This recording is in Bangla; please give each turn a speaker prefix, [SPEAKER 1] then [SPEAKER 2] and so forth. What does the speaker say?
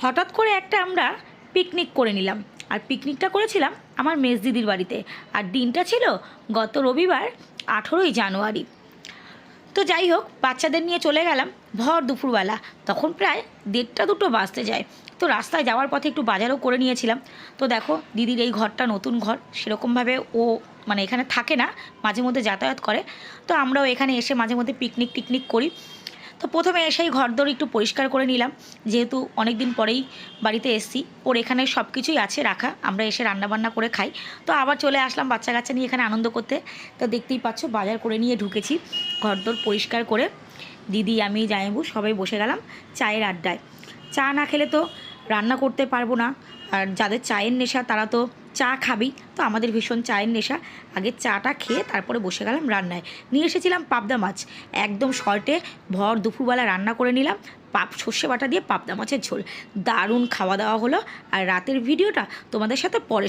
[SPEAKER 1] হঠাৎ করে একটা আমরা পিকনিক করে নিলাম। আর পিকনিকটা করেছিলাম আমার মেজ দিদির বাড়িতে। আর দিনটা ছিল গত রবিবার 18ই জানুয়ারি। তো যাই হোক, বাচ্চাদের নিয়ে চলে গেলাম ভর দুপুরবেলা। তখন প্রায় 1:30-2 বাজতে যায়। তো রাস্তায় যাওয়ার পথে একটু বাজারও করে নিয়েছিলাম। তো দেখো, দিদির এই ঘরটা নতুন ঘর, সেরকমভাবে ও মানে এখানে থাকে না, মাঝে মধ্যে যাতায়াত করে। তো আমরাও এখানে এসে মাঝে মধ্যে পিকনিক টিকনিক করি। তো প্রথমে এসেই ঘরদোর একটু পরিষ্কার করে নিলাম, যেহেতু অনেক দিন পরেই বাড়িতে এসছি। ওর এখানে সব কিছুই আছে রাখা, আমরা এসে রান্নাবান্না করে খাই। তো আবার চলে আসলাম বাচ্চা কাচ্চা নিয়ে এখানে আনন্দ করতে। তো দেখতেই পাচ্ছ, বাজার করে নিয়ে ঢুকেছি, ঘরদোর পরিষ্কার করে দিদি, আমি, জামাইবু সবাই বসে গেলাম চায়ের আড্ডায়। চা না খেলে তো রান্না করতে পারবো না। আর যাদের চায়ের নেশা তারা তো চা খাবেই। তো আমাদের ভীষণ চায়ের নেশা। আগে চাটা খেয়ে তারপরে বসে গেলাম রান্নায়। নিয়ে এসেছিলাম পাবদা মাছ, একদম শর্টে ভর দুপুরবেলা রান্না করে নিলাম। সর্ষে বাটা দিয়ে পাবদা মাছের ঝোল, দারুণ খাওয়া দাওয়া হলো। আর রাতের ভিডিওটা তোমাদের সাথে পরে